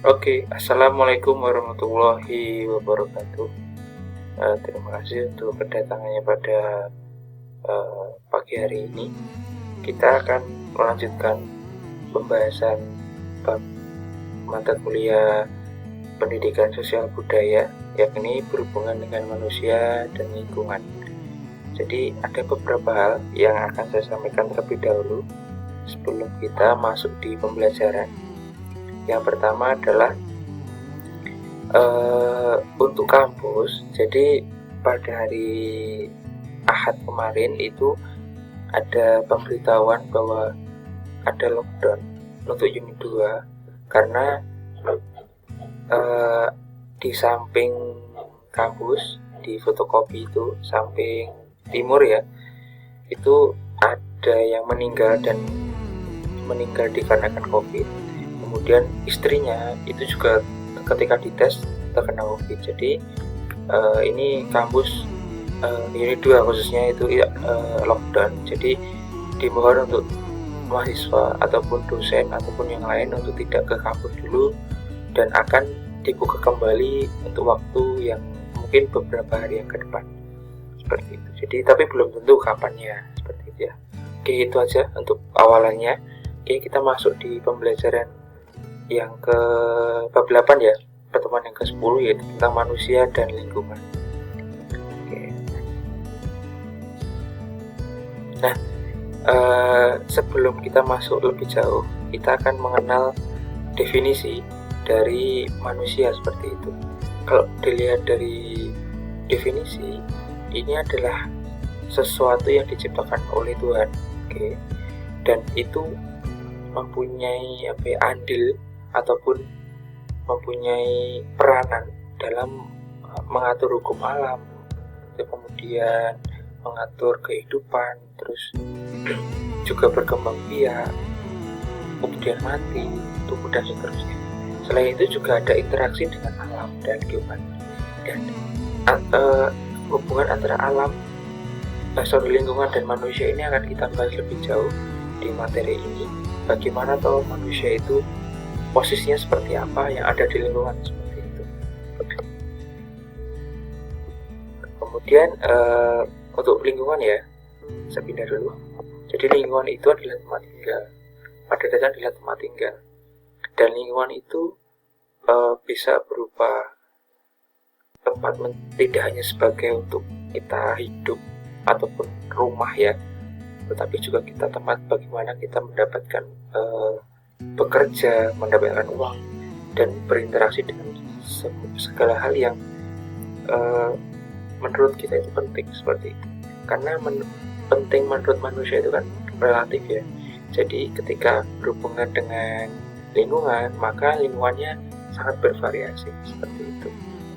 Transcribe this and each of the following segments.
Oke, Assalamualaikum warahmatullahi wabarakatuh. Terima kasih untuk kedatangannya pada pagi hari ini. Kita akan melanjutkan pembahasan bab mata kuliah pendidikan sosial budaya, yakni berhubungan dengan manusia dan lingkungan. Jadi ada beberapa hal yang akan saya sampaikan terlebih dahulu sebelum kita masuk di pembelajaran. Yang pertama adalah untuk kampus. Jadi pada hari Ahad kemarin itu ada pemberitahuan bahwa ada lockdown untuk unit 2 karena di samping kampus di fotokopi itu samping timur ya, itu ada yang meninggal dikarenakan COVID. Kemudian istrinya itu juga ketika dites terkena COVID. Jadi ini kampus unit 2 khususnya itu lockdown. Jadi dimohon untuk mahasiswa ataupun dosen ataupun yang lain untuk tidak ke kampus dulu dan akan dibuka kembali untuk waktu yang mungkin beberapa hari yang ke depan seperti itu. Jadi tapi belum tentu kapannya seperti itu ya. Oke, itu aja untuk awalannya. Oke, kita masuk di pembelajaran yang ke bab 8 ya, pertemuan yang ke-10 yaitu tentang manusia dan lingkungan. Oke. Nah, sebelum kita masuk lebih jauh, kita akan mengenal definisi dari manusia seperti itu. Kalau dilihat dari definisi, ini adalah sesuatu yang diciptakan oleh Tuhan, oke, dan itu mempunyai andil ataupun mempunyai peranan dalam mengatur hukum alam, kemudian mengatur kehidupan, terus juga berkembang biak, kemudian mati, tumbuh dan seterusnya. Selain itu juga ada interaksi dengan alam dan lingkungan, dan hubungan antara lingkungan dan manusia ini akan kita bahas lebih jauh di materi ini. Bagaimana tahu manusia itu posisinya seperti apa yang ada di lingkungan seperti itu. Kemudian untuk lingkungan ya, saya pindah dulu. Jadi lingkungan itu adalah tempat tinggal. Pada dasarnya adalah tempat tinggal. Dan lingkungan itu bisa berupa tempat tidak hanya sebagai untuk kita hidup ataupun rumah ya, tetapi juga kita tempat bagaimana kita mendapatkan bekerja, mendapatkan uang, dan berinteraksi dengan segala hal yang menurut kita itu penting seperti itu. Karena penting menurut manusia itu kan relatif ya. Jadi ketika berhubungan dengan lingkungan, maka lingkungannya sangat bervariasi seperti itu.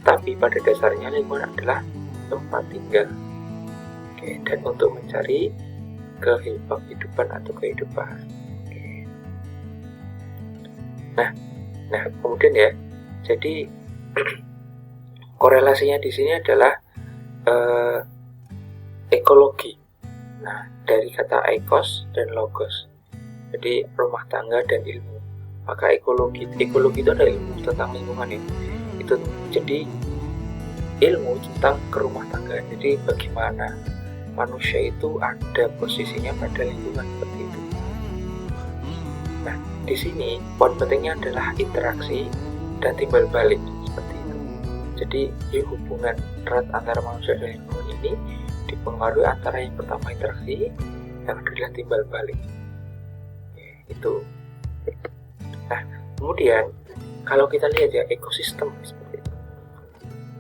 Tapi pada dasarnya lingkungan adalah tempat tinggal. Oke, dan untuk mencari kehidupan atau kehidupan. Oke. Nah, kemudian ya, jadi korelasinya di sini adalah ekologi. Nah, dari kata ekos dan logos. Jadi rumah tangga dan ilmu. Maka ekologi itu adalah ilmu tentang lingkungan ya. Itu jadi ilmu tentang kerumah tangga. Jadi bagaimana manusia itu ada posisinya pada lingkungan seperti itu. Nah, di sini poin pentingnya adalah interaksi dan timbal balik seperti itu. Jadi di hubungan erat antara manusia dan lingkungan ini dipengaruhi antara yang pertama interaksi, yang kedua timbal balik. Itu. Nah, kemudian kalau kita lihat ya ekosistem seperti itu.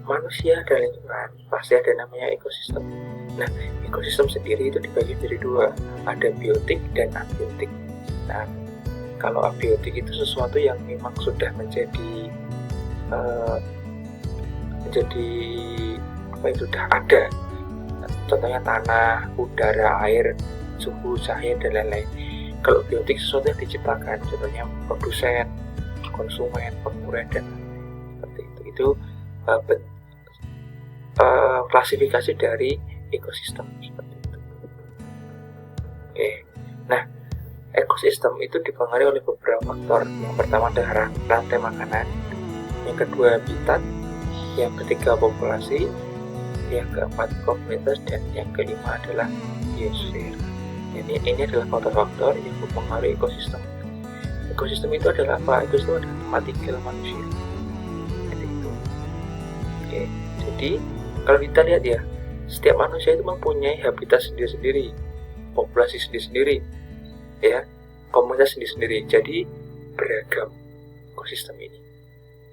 Manusia dan lingkungan pasti ada namanya ekosistem. Nah, ekosistem sendiri itu dibagi menjadi dua, ada biotik dan abiotik. Nah, kalau abiotik itu sesuatu yang memang sudah menjadi sudah ada. Contohnya tanah, udara, air, suhu, cahaya dan lain-lain. Kalau biotik sesuatu yang diciptakan, contohnya produsen, konsumen, pengurus dan seperti itu. Itu klasifikasi dari ekosistem seperti itu. Oke. Nah, ekosistem itu dipengaruhi oleh beberapa faktor. Yang pertama adalah rantai makanan, yang kedua habitat, yang ketiga populasi, yang keempat komunitas, dan yang kelima adalah biosfer. Ini adalah faktor-faktor yang mempengaruhi ekosistem. Ekosistem itu adalah apa? Ekosistem adalah tempat tinggal manusia. Jadi itu. Oke, jadi kalau kita lihat ya, setiap manusia itu mempunyai habitat sendiri-sendiri, populasi sendiri-sendiri, ya, komunitas sendiri-sendiri. Jadi beragam ekosistem ini.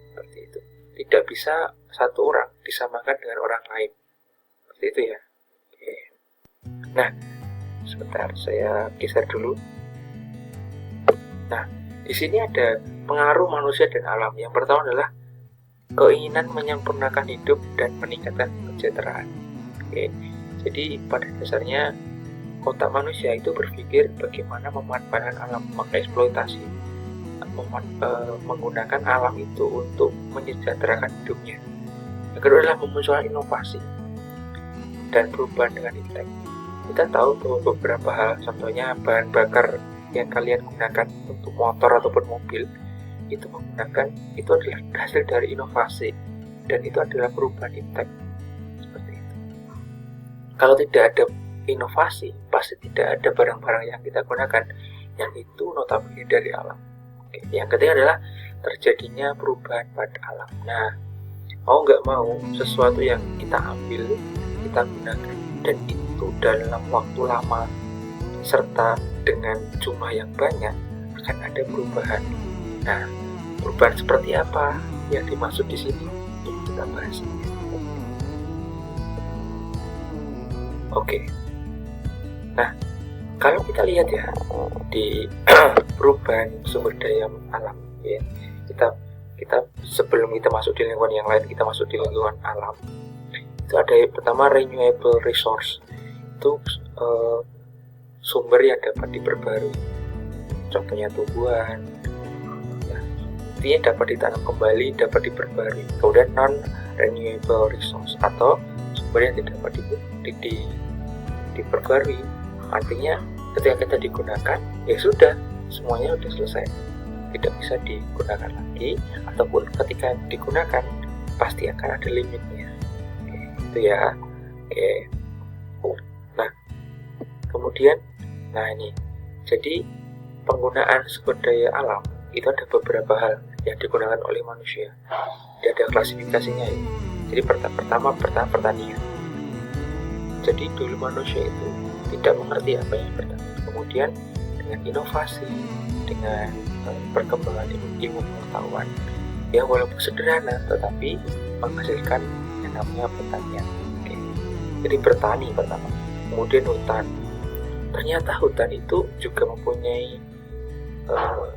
Seperti itu. Tidak bisa satu orang disamakan dengan orang lain. Seperti itu ya. Oke. Nah, sebentar saya geser dulu. Nah, di sini ada pengaruh manusia dan alam. Yang pertama adalah keinginan menyempurnakan hidup dan meningkatkan kesejahteraan. Oke. Jadi pada dasarnya otak manusia itu berpikir bagaimana memanfaatkan alam, mengeksploitasi, menggunakan alam itu untuk menyejahterakan hidupnya. Yang kedua adalah memunculkan inovasi dan perubahan dengan intek. Kita tahu bahwa beberapa hal, contohnya bahan bakar yang kalian gunakan untuk motor ataupun mobil, itu adalah hasil dari inovasi, dan itu adalah perubahan intek. Seperti itu. Kalau tidak ada inovasi, pasti tidak ada barang-barang yang kita gunakan yang itu notabene dari alam. Oke. Yang ketiga adalah terjadinya perubahan pada alam. Nah, mau nggak mau, sesuatu yang kita ambil, kita gunakan, dan itu dalam waktu lama serta dengan jumlah yang banyak, akan ada perubahan. Nah, perubahan seperti apa yang dimaksud di sini? Ini kita bahas. Oke. Nah, kalau kita lihat ya di perubahan sumber daya alam, ya, kita sebelum kita masuk di lingkungan yang lain, kita masuk di lingkungan alam. Itu ada yang pertama renewable resource. Itu sumber yang dapat diperbarui. Contohnya tumbuhan, ya, intinya dapat ditanam kembali, dapat diperbarui. Kemudian non renewable resource atau sumber yang tidak dapat diperbarui. Artinya ketika kita digunakan, ya sudah, semuanya sudah selesai, tidak bisa digunakan lagi, ataupun ketika digunakan pasti akan ada limitnya. Oke, itu ya. Oke. Nah, kemudian, ini jadi penggunaan sumber daya alam itu ada beberapa hal yang digunakan oleh manusia. Dia ada klasifikasinya ya. Jadi pertama pertanian. Jadi dulu manusia itu tidak mengerti apa yang pertanian. Kemudian dengan inovasi, dengan perkembangan ilmu pengetahuan, ya walaupun sederhana tetapi menghasilkan yang namanya pertanian. Oke. Jadi bertani pertama. Kemudian hutan. Ternyata hutan itu juga mempunyai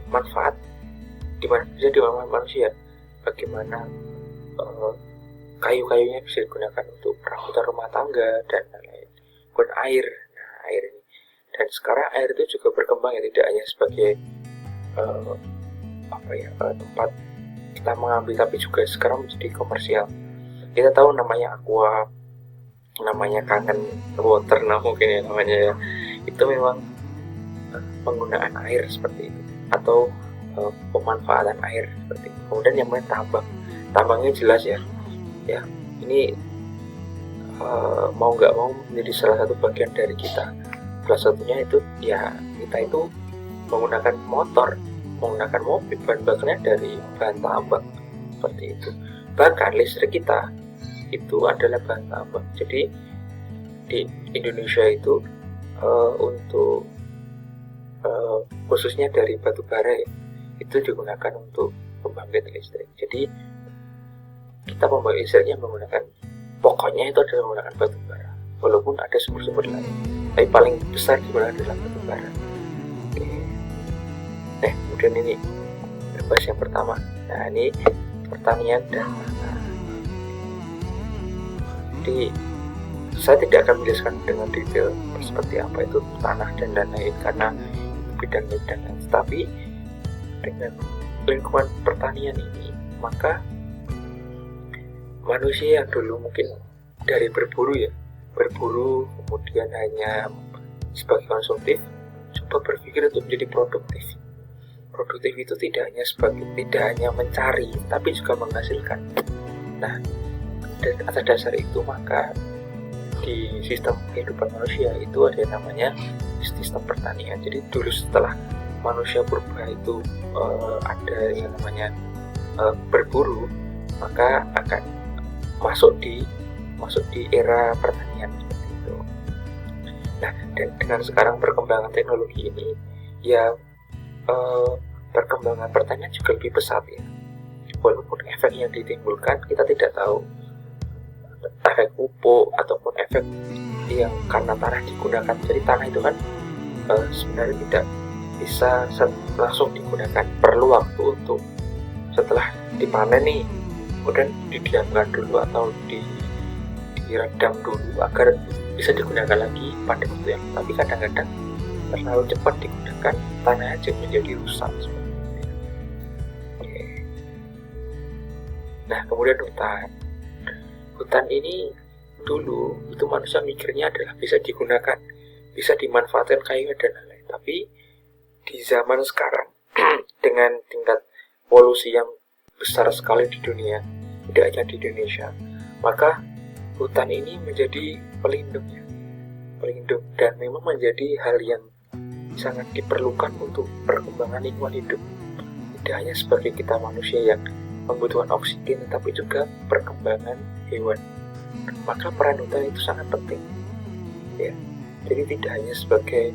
manfaat di mana bisa dimanfaatkan manusia. Bagaimana kayu-kayunya bisa digunakan untuk perabotan rumah tangga dan lain-lain. Kemudian air. Air ini, dan sekarang air itu juga berkembang ya, tidak hanya sebagai tempat kita mengambil, tapi juga sekarang menjadi komersial. Kita tahu namanya aqua, namanya kangen water, mungkin ya namanya ya. Itu memang penggunaan air seperti itu, atau pemanfaatan air seperti itu. Kemudian yang lain tambangnya jelas ya ini mau nggak mau menjadi salah satu bagian dari kita. Salah satunya itu ya kita itu menggunakan motor, menggunakan mobil, bahan bakarnya dari bahan tambang seperti itu. Bahkan listrik kita itu adalah bahan tambang. Jadi di Indonesia itu untuk khususnya dari batu bara itu digunakan untuk pembangkit listrik. Jadi kita pembangkit listriknya menggunakan, pokoknya itu adalah menggunakan batu bara, walaupun ada sumber-sumber lain, tapi paling besar digunakan adalah batu bara. Oke. Kemudian ini bahas yang pertama. Nah, ini pertanian dan tanah. Jadi saya tidak akan menjelaskan dengan detail seperti apa itu tanah dan lain-lain karena bidang-bidang, tetapi dengan lingkungan pertanian ini, maka manusia yang dulu mungkin dari berburu kemudian hanya sebagai konsumtif, coba berpikir untuk menjadi produktif. Produktif itu tidak hanya mencari, tapi juga menghasilkan. Nah, dari atas dasar itu maka di sistem kehidupan manusia itu ada yang namanya sistem pertanian. Jadi dulu setelah manusia purba itu ada yang namanya berburu, maka akan masuk di era pertanian seperti itu. Nah, dan dengan sekarang perkembangan teknologi ini, ya perkembangan pertanian juga lebih pesat ya. Walaupun efek yang ditimbulkan kita tidak tahu, efek pupuk ataupun efek yang karena tanah digunakan. Jadi tanah itu kan sebenarnya tidak bisa langsung digunakan, perlu waktu untuk setelah dipanen nih, kemudian didiamkan dulu atau diredam dulu agar bisa digunakan lagi pada waktu yang, tapi kadang-kadang terlalu cepat digunakan, tanahnya jadi menjadi rusak. Nah, kemudian hutan ini dulu itu manusia mikirnya adalah bisa digunakan, bisa dimanfaatkan kayu dan lain-lain. Tapi di zaman sekarang dengan tingkat polusi yang besar sekali di dunia, tidak hanya di Indonesia, maka hutan ini menjadi pelindung dan memang menjadi hal yang sangat diperlukan untuk perkembangan lingkungan hidup. Tidak hanya sebagai kita manusia yang membutuhkan oksigen, tapi juga perkembangan hewan. Maka peran hutan itu sangat penting ya. Jadi tidak hanya sebagai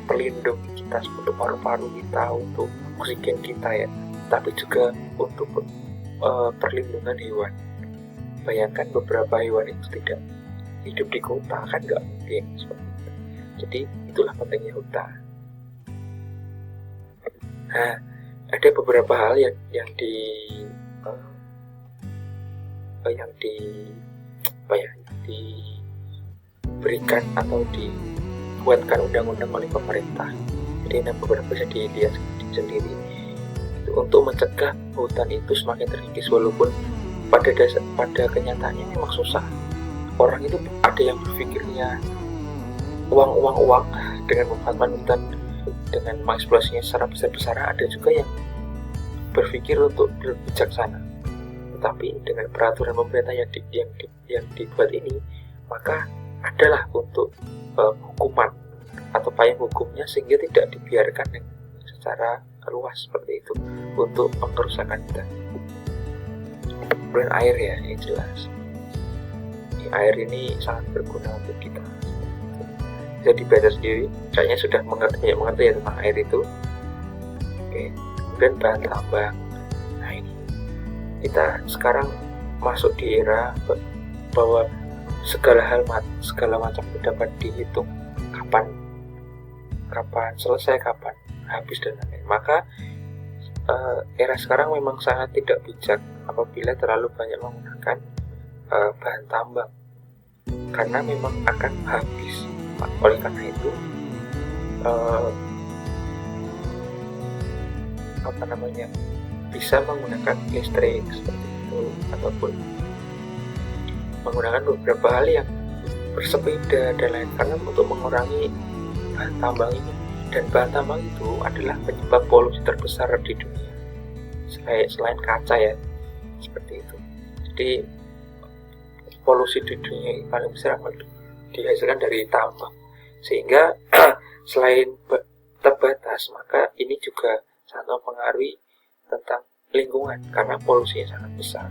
pelindung kita untuk paru-paru kita, untuk oksigen kita ya, tapi juga untuk perlindungan hewan. Bayangkan beberapa hewan itu tidak hidup di kota, kan nggak mungkin seperti itu. Jadi itulah pentingnya hutan. Nah, ada beberapa hal yang diberikan atau dibuatkan undang-undang oleh pemerintah. Jadi ada beberapa bisa dilihat sendiri itu untuk mencegah hutan itu semakin terkikis, walaupun pada kenyataannya memang susah. Orang itu ada yang berpikirnya uang dengan memanfaatkan hutan dengan mengeksplorasinya secara besar-besaran, ada juga yang berpikir untuk bijaksana. Tetapi dengan peraturan pemerintah yang dibuat ini, maka adalah untuk hukuman atau payung hukumnya, sehingga tidak dibiarkan secara luas seperti itu untuk pengerusakan hutan. Kemudian air ya, yang jelas. Air ini sangat berguna untuk kita. Bisa dibaca sendiri, kayaknya sudah mengerti ya tentang air itu. Oke. Kemudian bahan tambang. Nah, ini kita sekarang masuk di era bahwa segala macam dapat dihitung, kapan selesai, kapan habis dan lain-lain. Maka era sekarang memang sangat tidak bijak apabila terlalu banyak menggunakan bahan tambang, karena memang akan habis. Oleh karena itu bisa menggunakan listrik seperti itu, ataupun menggunakan beberapa hal yang bersepeda dan lain, karena untuk mengurangi bahan tambang ini. Dan bahan tambang itu adalah penyebab polusi terbesar di dunia selain kaca ya, seperti itu. Jadi polusi di dunia paling besar dihasilkan dari tambang, sehingga selain terbatas, maka ini juga sangat mempengaruhi tentang lingkungan karena polusinya sangat besar.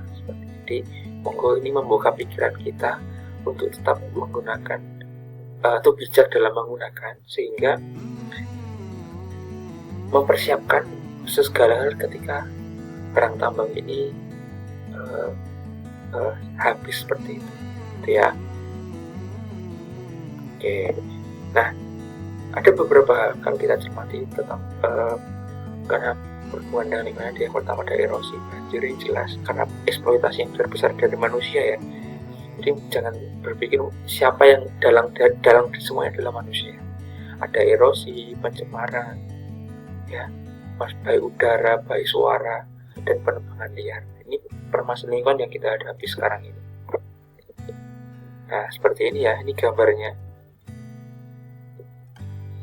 Jadi monggo ini membuka pikiran kita untuk tetap menggunakan atau bijak dalam menggunakan, sehingga mempersiapkan segala hal ketika barang tambang ini habis seperti itu ya. Oke, nah ada beberapa hal kalau kita cermati tentang karena berhubungan dengan lingkungan. Yang pertama ada erosi, banjir yang jelas karena eksploitasi yang terbesar dari manusia ya. Jadi jangan berpikir siapa yang dalam semuanya adalah manusia. Ada erosi, pencemaran, ya, baik udara, baik suara, dan penebangan liar. Ini permasalahan lingkungan yang kita hadapi sekarang ini. Nah seperti ini ya, ini gambarnya.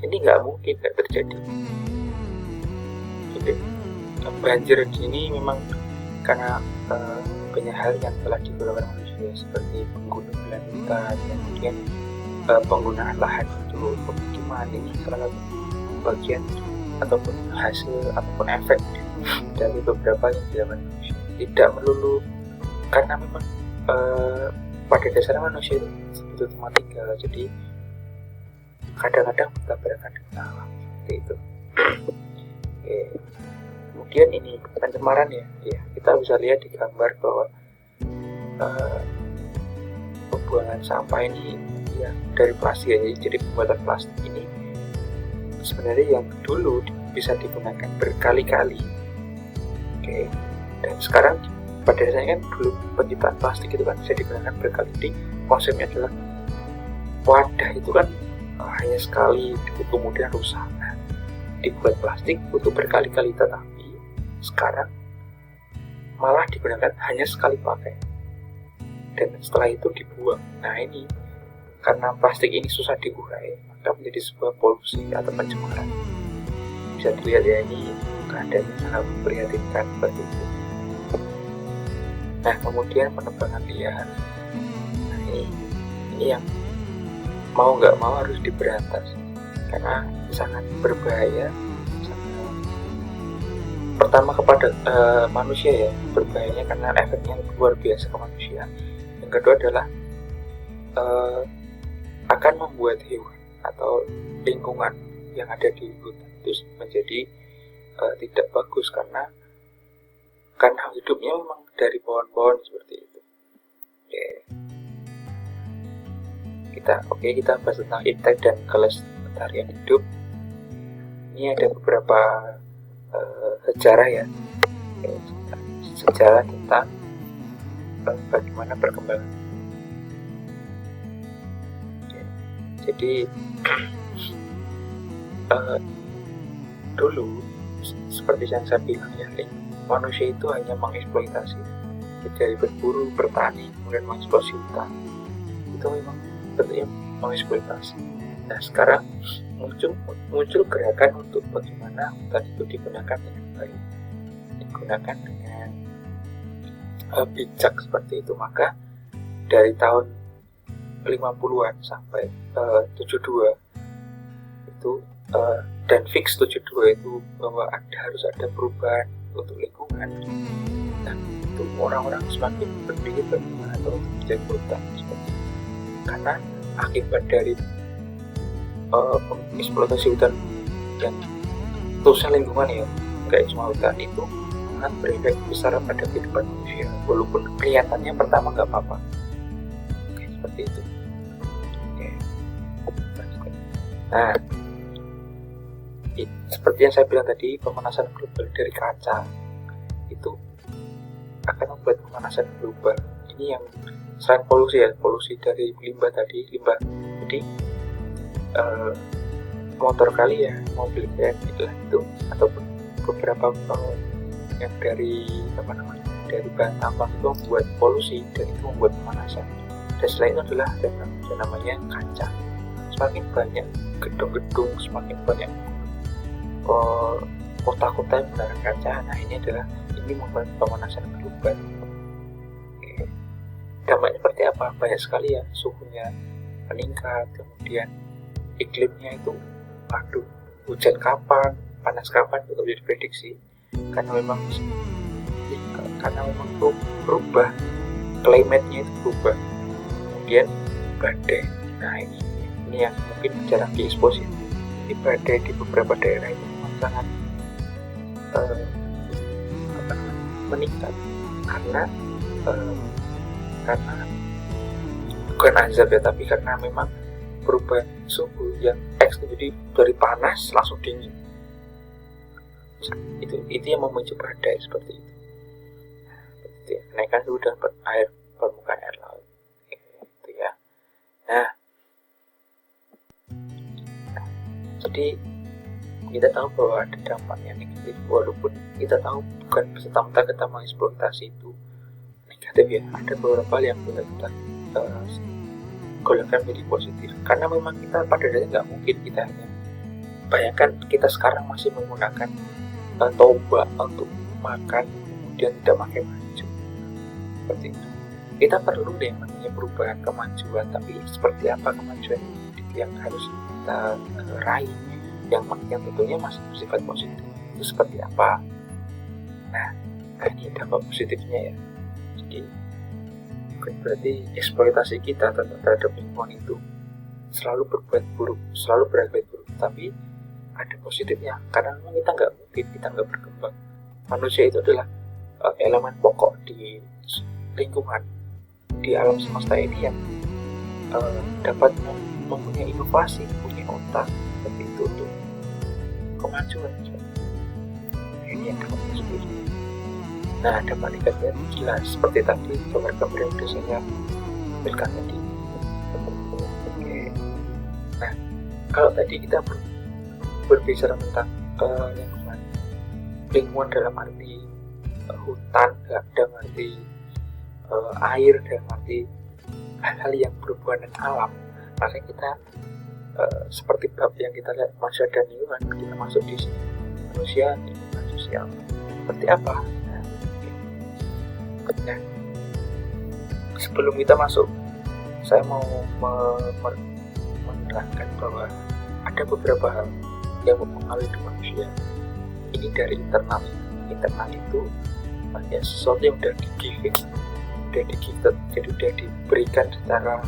Ini nggak mungkin nggak terjadi. Oke. Banjir ini memang karena banyak hal yang telah dilakukan manusia, seperti penggunaan hutan, kemudian penggunaan lahan untuk pemukiman. Ini salah satu bagian ataupun hasil ataupun efek dari beberapa yang dilakukan manusia. Tidak melulu karena memang pada dasarnya manusia itu cuma tinggal, jadi kadang-kadang bertabrakan dengan alam seperti itu. Oke. Kemudian ini pencemaran ya, kita bisa lihat di gambar bahwa pembuangan sampah ini ya dari plastik ya, jadi pembuatan plastik ini sebenarnya yang dulu bisa digunakan berkali-kali. Oke. Dan sekarang pada dasarnya kan dulu penciptaan plastik itu kan bisa digunakan berkali. Jadi konsepnya adalah wadah itu kan hanya sekali kemudian rusak. Nah, dibuat plastik untuk berkali-kali, tetapi sekarang malah digunakan hanya sekali pakai dan setelah itu dibuang. Nah ini karena plastik ini susah diurai, maka menjadi sebuah polusi atau pencemaran. Bisa dilihat ya, ini keadaan yang sangat memprihatinkan seperti itu. Nah kemudian penebangan liar. Nah ini yang mau nggak mau harus diberantas karena sangat berbahaya. Pertama kepada manusia ya, berbahayanya karena efeknya luar biasa ke manusia. Yang kedua adalah akan membuat hewan atau lingkungan yang ada di hutan itu menjadi tidak bagus karena hidupnya memang dari pohon-pohon seperti itu. Kita bahas tentang impact dan kelestarian hidup. Ini ada beberapa sejarah ya, sejarah tentang bagaimana perkembangan. Jadi dulu seperti yang saya bilang ya, manusia itu hanya mengeksploitasi dari berburu, bertani, kemudian mengeksploitasi hutan. Itu memang bentuknya mengeksploitasi. Nah sekarang muncul gerakan untuk bagaimana hutan itu digunakan dengan baik, digunakan dengan bijak seperti itu. Maka dari tahun 50-an sampai 72 itu dan fix 72 itu bahwa harus ada perubahan untuk lingkungan. Dan itu orang-orang semakin berpikir bagaimana untuk menjaga hutan seperti itu. Karena akibat dari eksploitasi hutan dan terusnya lingkungan ya, nggak cuma hutan, itu sangat berefek besar pada kehidupan manusia, walaupun kelihatannya pertama nggak apa-apa. Oke, seperti itu. Oke. Nah, seperti yang saya bilang tadi, pemanasan global dari kaca itu akan membuat pemanasan global. Ini yang selain polusi ya, polusi dari limbah tadi, limbah. Jadi motor kali ya, mobil kayak itu ataupun beberapa yang dari dari bahan tambang itu membuat polusi dan itu membuat pemanasan. Dan selain itu adalah yang namanya kaca. Semakin banyak gedung-gedung, semakin banyak kota-kota yang menggunakan kaca. Nah ini membuat pemanasan global. Oke. Dampaknya seperti apa? Banyak sekali ya, suhunya meningkat, kemudian iklimnya itu hujan kapan, panas kapan itu bisa diprediksi karena memang berubah, climate-nya itu berubah. Kemudian badai. Nah ini yang mungkin jarang diekspos ya. Ini badai di beberapa daerah itu sangat meningkat karena bukan azab ya, tapi karena memang perubahan suhu yang ekstrim, jadi dari panas langsung dingin. Itu yang memicu badai seperti itu. Kenaikan suhu dan permukaan air laut. Itu ya. Nah, jadi kita tahu bahwa ada dampaknya negatif, walaupun kita tahu bukan serta-merta kita mengeksploitasi itu negatif ya. Ada beberapa hal yang bisa kita golongan menjadi positif, karena memang kita pada dasarnya nggak mungkin kita hanya bayangkan kita sekarang masih menggunakan tombak untuk makan kemudian tidak pakai baju seperti itu. Kita perlu deh namanya perubahan, kemajuan, tapi seperti apa kemajuan yang harus kita raih, yang tentunya masih bersifat positif, itu seperti apa. Nah ini dampak positifnya ya. Jadi bukan berarti eksploitasi kita terhadap lingkungan itu selalu berbuat buruk, selalu berakibat buruk, tapi ada positifnya, karena memang kita nggak mungkin kita nggak berkembang. Manusia itu adalah elemen pokok di lingkungan, di alam semesta ini yang dapat mempunyai inovasi, punya otak seperti itu untuk kemajuan. Ini yang dapat positif. Nah, dampak negatifnya jelas seperti tadi gambar-gambar yang sudah saya tampilkan tadi. Oke. Nah, kalau tadi kita berbicara tentang lingkungan dalam arti hutan, dalam arti air, dalam arti hal-hal yang berhubungan dengan alam, maka kita seperti bab yang kita lihat manusia dan lingkungan, kita masuk di sini manusia lingkungan sosial seperti apa. Nah, sebelum kita masuk, saya mau menerangkan bahwa ada beberapa hal yang mempengaruhi hidup manusia. Ini dari internal. Internal itu ya sesuatu yang udah di-gifted, jadi udah diberikan secara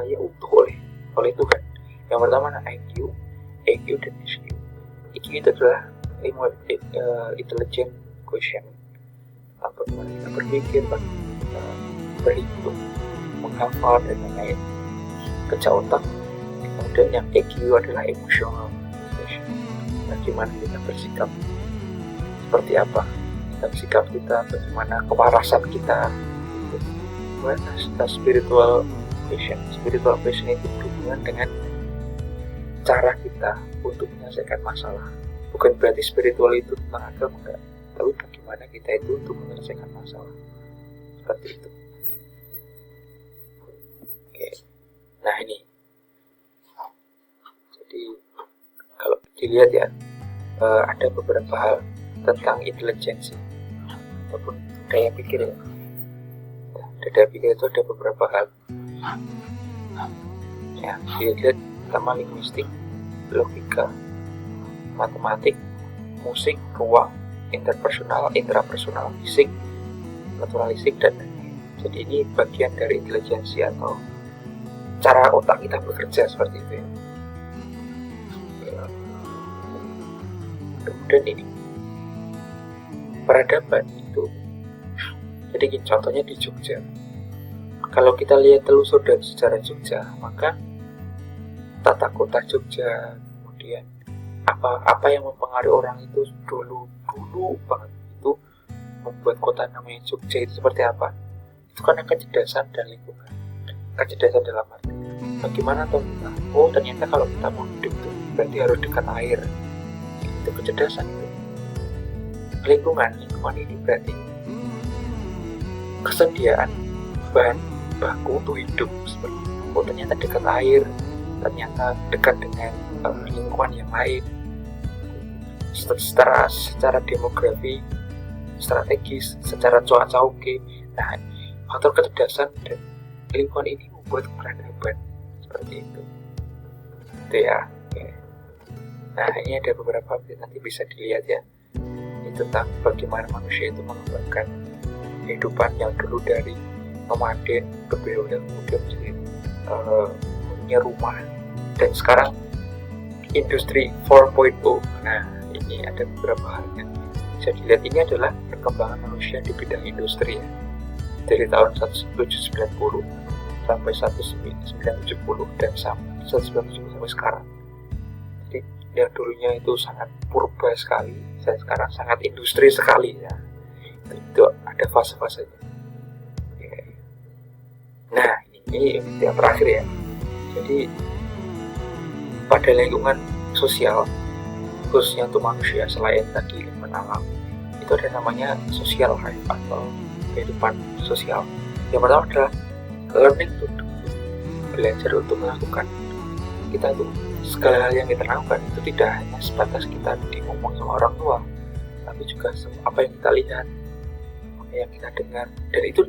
ya utuh oleh Tuhan. Yang pertama IQ dan EQ. EQ itu adalah intelligent quotient, bagaimana kita berpikir, bagaimana berhitung, menghafal dan lain-lain, kerja otak. Kemudian yang EQ adalah emotional, bagaimana kita bersikap, seperti apa kita bersikap, kita bagaimana kewarasan kita. Spiritual passion itu berhubungan dengan cara kita untuk menyelesaikan masalah. Bukan berarti spiritual itu tentang agama, enggak, tapi bagaimana kita itu untuk menyelesaikan masalah, seperti itu. Oke. Nah ini, jadi kalau dilihat ya, ada beberapa hal tentang intelijensi ataupun daya pikir ya. Daya pikir itu ada beberapa hal ya, dilihat pertama linguistik, logika, matematik, musik, ruang, intrapersonal, fisik, naturalistik, dan lain-lain. Jadi ini bagian dari intelijensi atau cara otak kita bekerja seperti itu ya. Kemudian ini peradaban itu, jadi contohnya di Jogja. Kalau kita lihat telusur dari sejarah Jogja, maka tata kota Jogja, kemudian apa yang mempengaruhi orang itu dulu banget itu membuat kota namanya Jogja itu seperti apa? Itu karena kecerdasan dan lingkungan. Kecerdasan dalam arti bagaimana tahu kita? Oh ternyata kalau kita mau hidup itu berarti harus dekat air. Itu kecerdasan itu. Lingkungan ini berarti kesediaan bahan baku untuk hidup seperti itu. Oh ternyata dekat air, ternyata dekat dengan lingkungan yang lain. Secara demografi, strategis, secara cuaca oke. Nah, faktor kecerdasan dan lingkungan ini membuat peradaban seperti itu. Itu ya. Oke. Nah, ini ada beberapa nanti bisa dilihat ya. Ini tentang bagaimana manusia itu mengembangkan kehidupan yang dulu dari nomaden ke beroda, kemudian menjadi punya rumah, dan sekarang industri 4.0. Nah, ini ada beberapa hal yang bisa dilihat. Ini adalah perkembangan manusia di bidang industri ya, dari tahun 1790 sampai 1970 dan 1970 sampai sekarang. Jadi yang dulunya itu sangat purba sekali, dan sekarang sangat industri sekali ya. Itu ada fase-fasenya. Nah, ini yang terakhir ya. Jadi pada lingkungan sosial, khususnya untuk manusia selain tadi lingkungan alam, itu ada namanya social life atau kehidupan sosial. Yang pertama adalah learning to do, belajar untuk melakukan. Kita tuh segala hal yang kita lakukan itu tidak hanya sebatas kita diomong sama orang tua, tapi juga apa yang kita lihat, apa yang kita dengar, dan itu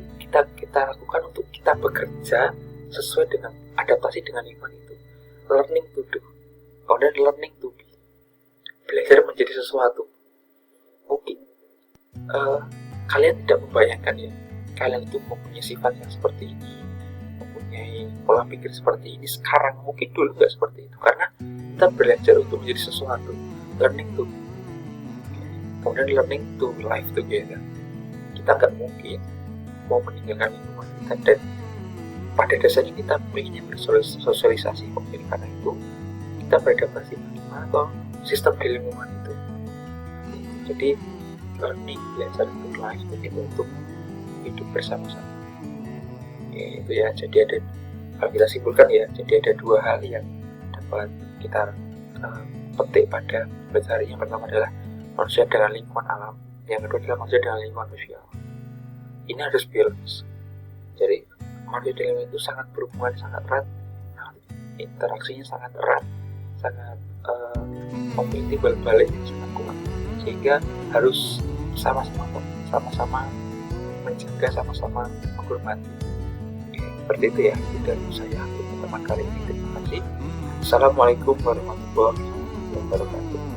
kita lakukan untuk kita bekerja sesuai dengan adaptasi dengan lingkungan itu. Learning to do, kemudian learning to be, belajar menjadi sesuatu. Mungkin kalian tidak membayangkan ya, kalian itu mempunyai sifat yang seperti ini, mempunyai pola pikir seperti ini sekarang. Mungkin dulu nggak seperti itu, karena kita belajar untuk menjadi sesuatu, learning to be, kemudian learning to live together. Kita nggak mungkin mau meninggalkan lingkungan kita, dan pada dasarnya kita pengennya bersosialisasi. Jadi karena itu kita beradaptasi atau sistem di lingkungan itu. Jadi learning, belajar untuk life itu untuk hidup bersama-sama. Itu ya, jadi ada, kalau kita simpulkan ya, jadi ada dua hal yang dapat kita petik pada belajar. Yang pertama adalah manusia dengan lingkungan alam, yang kedua adalah manusia dengan lingkungan sosial. Ini harus balance. Jadi manusia dengan lingkungan itu sangat berhubungan, sangat erat, interaksinya sangat erat, sangat memiliki balik yang sangat kuat, sehingga harus sama-sama menjaga, sama-sama menghormati. Seperti itu ya, dari saya untuk teman kali ini. Terima kasih. Assalamualaikum warahmatullahi wabarakatuh.